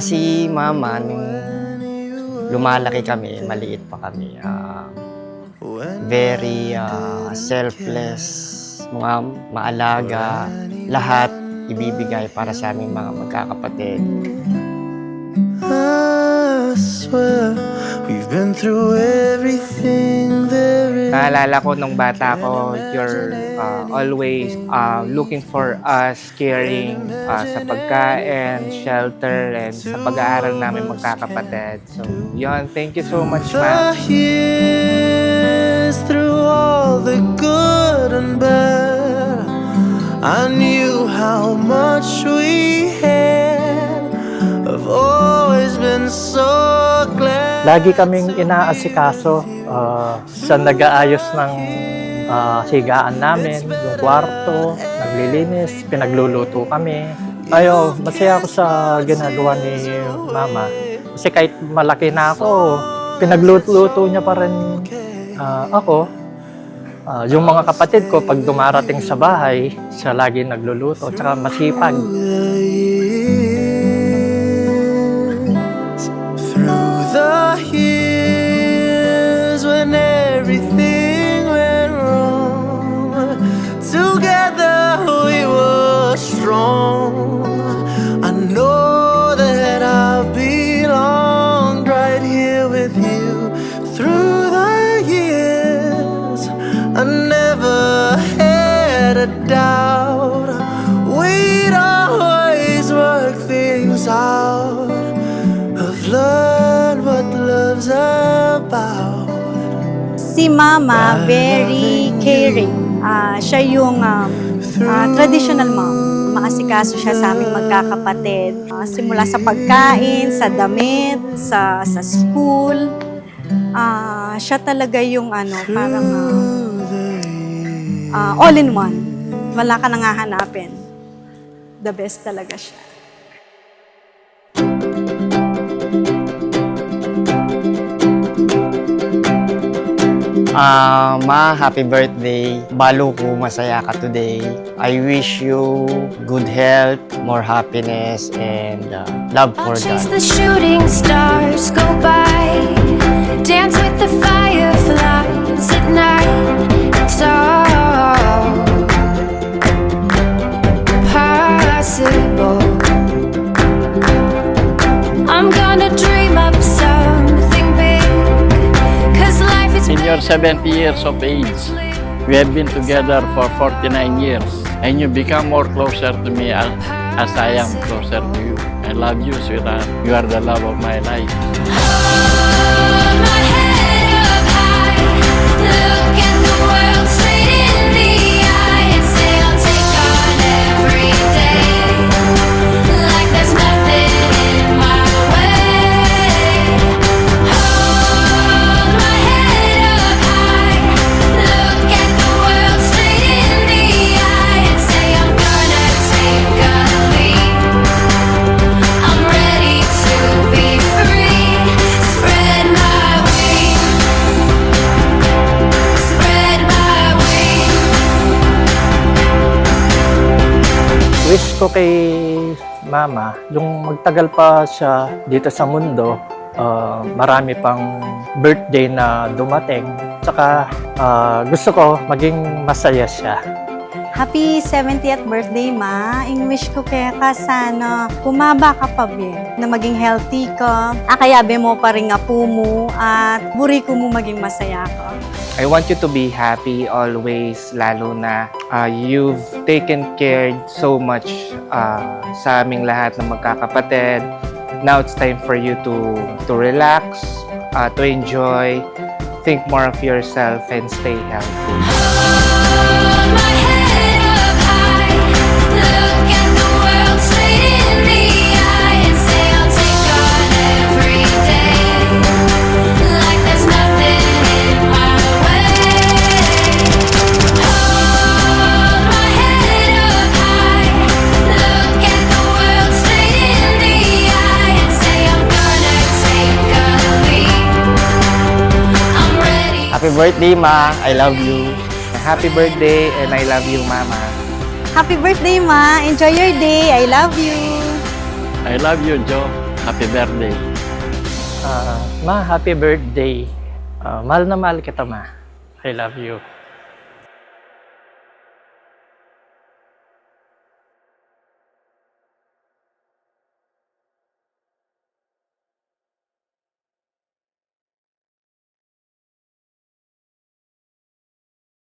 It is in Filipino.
Si Mama, nung lumalaki kami, maliit pa kami, very selfless, maalaga, lahat ibibigay para sa aming mga magkakapatid. I swear we've been through everything there is. Naalala ko nung bata ko, you're always looking for us, caring sa pagkain, shelter, and sa pag-aaral namin magkakapatid. So, yun, thank you so much, Ma. The years through all the good and bad, I knew how much we had. I've always been so glad. Lagi kaming inaasikaso sa nag-aayos ng higaan namin, yung kwarto, naglilinis, pinagluluto kami. Masaya ako sa ginagawa ni Mama. Kasi kahit malaki na ako, pinagluluto niya pa rin ako. Yung mga kapatid ko, pag dumarating sa bahay, siya lagi nagluluto, tsaka masipag. Through the years when everything went wrong, together we were strong. I know that I belong right here with you. Through the years, I never had a doubt. We'd always work things out. I've learned what love's about. Si Mama, very caring. Siya yung traditional mom. Maasikaso siya sa aming magkakapatid. Simula sa pagkain, sa damit, sa school. Siya talaga yung parang all-in-one. Wala ka nang hahanapin. The best talaga siya. Ma, happy birthday. Balo ko, masaya ka today. I wish you good health, more happiness, and love for I'll chase God. the shooting stars go by, dance with the fireflies at night. It's all possible. I'm gonna dream up something big, 'cause life is In your 70 years of age, we have been together for 49 years, and you become more closer to me as I am closer to you. I love you, sweetheart. You are the love of my life. Hold my head up high, look at the world straight in the eye, and say I'll take on every day, like there's nothing in my way. Hold my head up high, look at the world straight in the eye, and say I'm gonna take a leap. I'm ready to be free. Spread my wings. Spread my wings. Wish ko kay Mama, yung magtagal pa siya dito sa mundo, marami pang birthday na dumating. Tsaka gusto ko maging masaya siya. Happy 70th birthday, Ma. Ang wish ko kaya ka sana kumaba ka pa, be. Na maging healthy ka. Akayabe mo pa rin apo mo at buri ko mo maging masaya ka. I want you to be happy always, lalo na you've taken care so much sa aming lahat ng magkakapatid. Now it's time for you to relax, to enjoy, think more of yourself, and stay healthy. Hold my head up high, look at the world straight in the eye, and say I'll take on every day, like there's nothing in my way. Hold my head up high, look at the world straight in the eye, and say I'm gonna take a leap. I'm ready. Happy birthday, Ma. I love you. Happy birthday, and I love you, Mama. Happy birthday, Ma. Enjoy your day. I love you. I love you, Joe. Happy birthday. Ma, happy birthday. Mahal na mahal kita, ma. I love you.